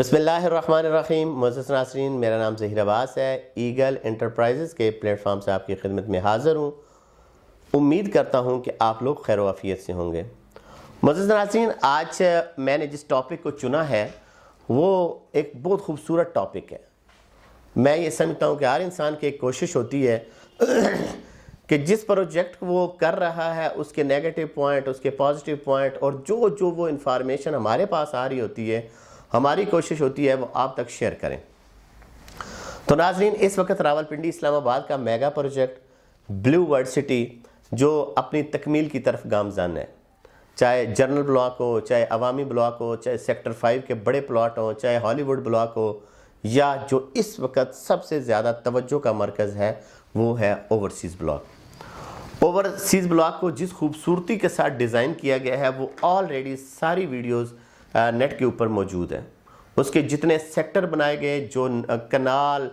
بسم اللہ الرحمن الرحیم۔ معزز ناظرین، میرا نام ظہیر عباس ہے، ایگل انٹرپرائزز کے پلیٹ فارم سے آپ کی خدمت میں حاضر ہوں۔ امید کرتا ہوں کہ آپ لوگ خیر و عافیت سے ہوں گے۔ معزز ناظرین، آج میں نے جس ٹاپک کو چنا ہے وہ ایک بہت خوبصورت ٹاپک ہے۔ میں یہ سمجھتا ہوں کہ ہر انسان کی ایک کوشش ہوتی ہے کہ جس پروجیکٹ وہ کر رہا ہے اس کے نیگیٹو پوائنٹ، اس کے پازیٹیو پوائنٹ اور جو وہ انفارمیشن ہمارے پاس آ رہی ہوتی ہے، ہماری کوشش ہوتی ہے وہ آپ تک شیئر کریں۔ تو ناظرین، اس وقت راولپنڈی اسلام آباد کا mega project blue world city جو اپنی تکمیل کی طرف گامزن ہے، چاہے جنرل بلاک ہو، چاہے عوامی بلاک ہو، چاہے سیکٹر 5 کے بڑے پلاٹ ہوں، چاہے ہالی ووڈ بلاک ہو، یا جو اس وقت سب سے زیادہ توجہ کا مرکز ہے وہ ہے اوورسیز بلاک۔ اوورسیز بلاک کو جس خوبصورتی کے ساتھ ڈیزائن کیا گیا ہے وہ آلریڈی ساری ویڈیوز نیٹ کے اوپر موجود ہیں۔ اس کے جتنے سیکٹر بنائے گئے، جو کنال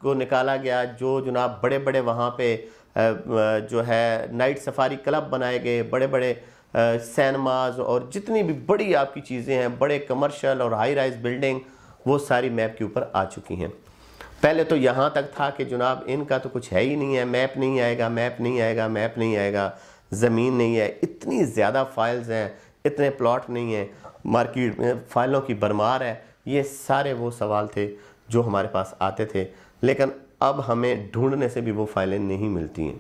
کو نکالا گیا، جو جناب بڑے بڑے وہاں پہ جو ہے نائٹ سفاری کلب بنائے گئے، بڑے بڑے سینماز اور جتنی بھی بڑی آپ کی چیزیں ہیں، بڑے کمرشل اور ہائی رائز بلڈنگ، وہ ساری میپ کے اوپر آ چکی ہیں۔ پہلے تو یہاں تک تھا کہ جناب ان کا تو کچھ ہے ہی نہیں ہے، میپ نہیں آئے گا، میپ نہیں آئے گا، میپ نہیں آئے گا، زمین نہیں ہے، اتنی زیادہ فائلز ہیں، اتنے پلاٹ نہیں ہیں، مارکیٹ میں فائلوں کی برمار ہے۔ یہ سارے وہ سوال تھے جو ہمارے پاس آتے تھے، لیکن اب ہمیں ڈھونڈنے سے بھی وہ فائلیں نہیں ملتی ہیں۔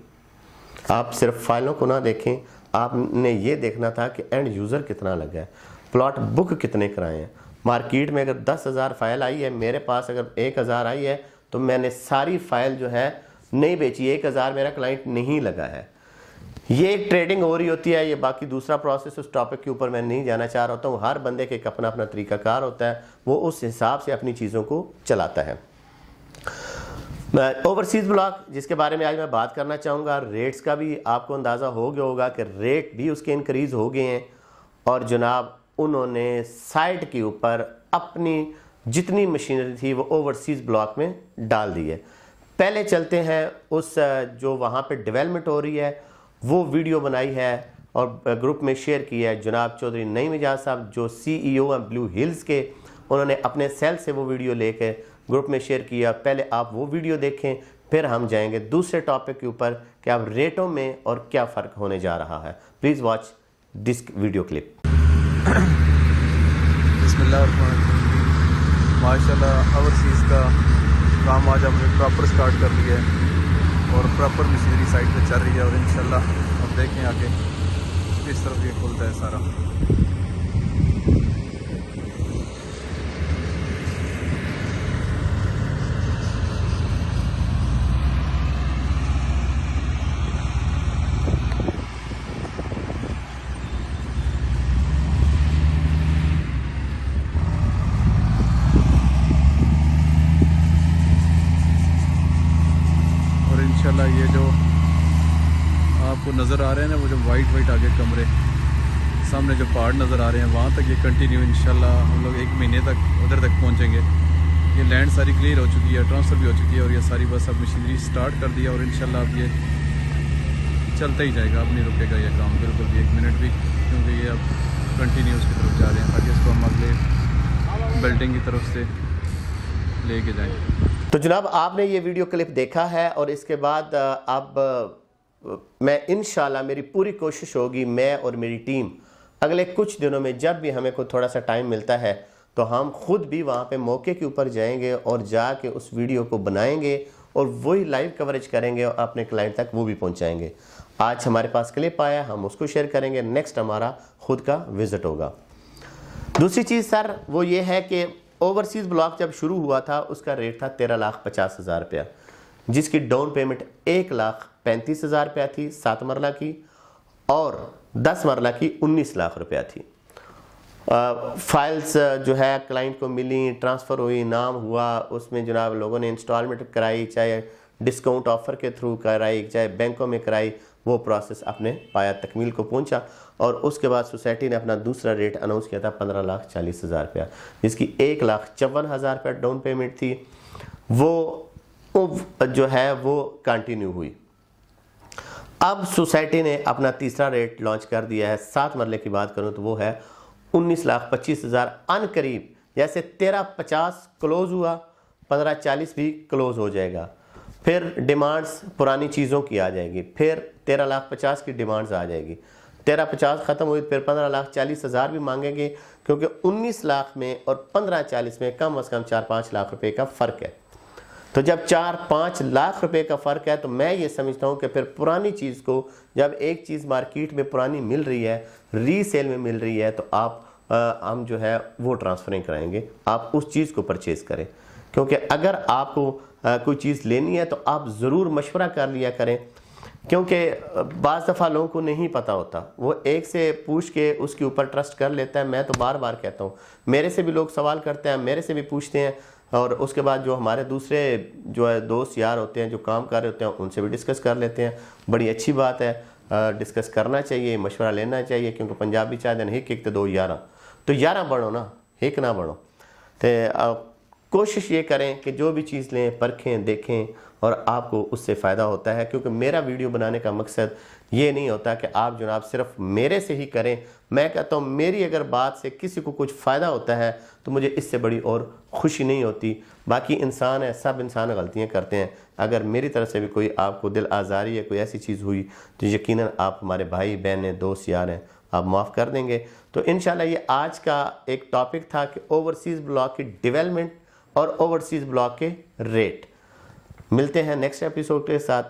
آپ صرف فائلوں کو نہ دیکھیں، آپ نے یہ دیکھنا تھا کہ اینڈ یوزر کتنا لگا ہے، پلاٹ بک کتنے کرائے ہیں۔ مارکیٹ میں اگر 10,000 فائل آئی ہے، میرے پاس اگر 1,000 آئی ہے تو میں نے ساری فائل جو ہے نہیں بیچی، 1,000 میرا کلائنٹ نہیں لگا ہے۔ یہ ایک ٹریڈنگ ہو رہی ہوتی ہے، یہ باقی دوسرا پروسیس، اس ٹاپک کے اوپر میں نہیں جانا چاہ رہا ہوں۔ ہر بندے کے ایک اپنا اپنا طریقہ کار ہوتا ہے، وہ اس حساب سے اپنی چیزوں کو چلاتا ہے۔ اوورسیز بلاک جس کے بارے میں آج میں بات کرنا چاہوں گا، ریٹس کا بھی آپ کو اندازہ ہو گیا ہوگا کہ ریٹ بھی اس کے انکریز ہو گئے ہیں، اور جناب انہوں نے سائٹ کے اوپر اپنی جتنی مشینری تھی وہ اوورسیز بلاک میں ڈال دی ہے۔ پہلے چلتے ہیں اس جو وہاں پہ ڈیولپمنٹ ہو رہی ہے، وہ ویڈیو بنائی ہے اور گروپ میں شیئر کی ہے جناب چودھری نعیم اعجاز صاحب، جو سی ای او ہیں بلیو ہلز کے۔ انہوں نے اپنے سیل سے وہ ویڈیو لے کے گروپ میں شیئر کیا۔ پہلے آپ وہ ویڈیو دیکھیں، پھر ہم جائیں گے دوسرے ٹاپک کے اوپر کہ اب ریٹوں میں اور کیا فرق ہونے جا رہا ہے۔ Please watch this video clip. بسم اللہ الرحمن الرحیم۔ ماشاءاللہ اوورسیز کا کام آج ہم نے پراپر سٹارٹ کر لیا ہے اور پراپر مشینری سائٹ پہ چل رہی ہے، اور انشاءاللہ اب دیکھیں آگے کس طرف یہ کھلتا ہے سارا۔ انشاءاللہ یہ جو آپ کو نظر آ رہے ہیں نا، وہ جو وائٹ آگے کمرے سامنے جو پہاڑ نظر آ رہے ہیں، وہاں تک یہ کنٹینیو انشاءاللہ ہم لوگ 1 مہینے تک ادھر تک پہنچیں گے۔ یہ لینڈ ساری کلیئر ہو چکی ہے، ٹرانسفر بھی ہو چکی ہے، اور یہ ساری بس اب مشینری سٹارٹ کر دیا، اور انشاءاللہ اب یہ چلتا ہی جائے گا، اب نہیں رکے گا یہ کام بالکل بھی 1 منٹ بھی، کیونکہ یہ اب کنٹینیو اس کی طرف جا رہے ہیں تاکہ اس کو ہم اگلے بلڈنگ کی طرف سے لے کے جائیں۔ تو جناب آپ نے یہ ویڈیو کلپ دیکھا ہے، اور اس کے بعد اب میں انشاءاللہ میری پوری کوشش ہوگی، میں اور میری ٹیم اگلے کچھ دنوں میں جب بھی ہمیں کوئی تھوڑا سا ٹائم ملتا ہے تو ہم خود بھی وہاں پہ موقع کے اوپر جائیں گے اور جا کے اس ویڈیو کو بنائیں گے اور وہی لائیو کوریج کریں گے اور اپنے کلائنٹ تک وہ بھی پہنچائیں گے۔ آج ہمارے پاس کلپ آیا، ہم اس کو شیئر کریں گے، نیکسٹ ہمارا خود کا وزٹ ہوگا۔ دوسری چیز سر وہ یہ ہے کہ اوورسیز بلاک جب شروع ہوا تھا اس کا ریٹ تھا 13,50,000 روپیہ، جس کی ڈاؤن پیمنٹ 1,35,000 روپیہ تھی 7 مرلہ کی، اور 10 مرلہ کی 19 لاکھ روپیہ تھی۔ فائلز جو ہے کلائنٹ کو ملی، ٹرانسفر ہوئی، نام ہوا، اس میں جناب لوگوں نے انسٹالمنٹ کرائی، چاہے ڈسکاؤنٹ آفر کے تھرو کرائی، چاہے بینکوں میں کرائی، وہ پروسیس اپنے پایا تکمیل کو پہنچا، اور اس کے بعد سوسائٹی نے اپنا دوسرا ریٹ اناؤنس کیا تھا 15,40,000 روپیہ، جس کی 1,54,000 روپیہ ڈاؤن پیمنٹ تھی۔ وہ جو ہے وہ کنٹینیو ہوئی۔ اب سوسائٹی نے اپنا تیسرا ریٹ لانچ کر دیا ہے، 7 مرلے کی بات کروں تو وہ ہے 19,25,000 ان قریب جیسے 1350 کلوز ہوا 1540 بھی کلوز ہو جائے گا. پھر ڈیمانڈز پرانی چیزوں کی آ جائے گی, پھر 13,50,000 کی ڈیمانڈز آ جائے گی. 1350 ختم ہوئی, پھر 15,40,000 بھی مانگیں گے, کیونکہ 19 لاکھ میں اور 1540 میں کم از کم 4-5 لاکھ روپے کا فرق ہے. تو جب 4-5 لاکھ روپے کا فرق ہے تو میں یہ سمجھتا ہوں کہ پھر پرانی چیز کو, جب ایک چیز مارکیٹ میں پرانی مل رہی ہے, ری سیل میں مل رہی ہے, تو ہم جو ہے وہ ٹرانسفرنگ کرائیں گے, آپ اس چیز کو پرچیز کریں. کیونکہ اگر آپ کو کوئی چیز لینی ہے تو آپ ضرور مشورہ کر لیا کریں, کیونکہ بعض دفعہ لوگوں کو نہیں پتہ ہوتا, وہ ایک سے پوچھ کے اس کے اوپر ٹرسٹ کر لیتا ہے. میں تو بار بار کہتا ہوں, میرے سے بھی لوگ سوال کرتے ہیں, میرے سے بھی پوچھتے ہیں, اور اس کے بعد جو ہمارے دوسرے جو ہے دوست یار ہوتے ہیں جو کام کر رہے ہوتے ہیں ان سے بھی ڈسکس کر لیتے ہیں. بڑی اچھی بات ہے, ڈسکس کرنا چاہیے, مشورہ لینا چاہیے, کیونکہ پنجابی چاہتے ہیں ایک تے 2 11, تو 11 بڑھو نا, ایک نہ بڑھو. تو کوشش یہ کریں کہ جو بھی چیز لیں پرکھیں, دیکھیں, اور آپ کو اس سے فائدہ ہوتا ہے. کیونکہ میرا ویڈیو بنانے کا مقصد یہ نہیں ہوتا کہ آپ جناب صرف میرے سے ہی کریں. میں کہتا ہوں میری اگر بات سے کسی کو کچھ فائدہ ہوتا ہے تو مجھے اس سے بڑی اور خوشی نہیں ہوتی. باقی انسان ہے, سب انسان غلطیاں کرتے ہیں. اگر میری طرف سے بھی کوئی آپ کو دل آزاری ہے, کوئی ایسی چیز ہوئی, تو یقیناً آپ ہمارے بھائی بہن ہیں, دوست یار ہیں, آپ معاف کر دیں گے. تو انشاءاللہ یہ آج کا ایک ٹاپک تھا کہ اوورسیز بلاک کی ڈیولپمنٹ اور اوورسیز بلاک کے ریٹ. ملتے ہیں نیکسٹ ایپیسوڈ کے ساتھ,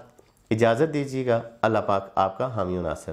اجازت دیجیے گا. اللہ پاک آپ کا حامی و ناصر.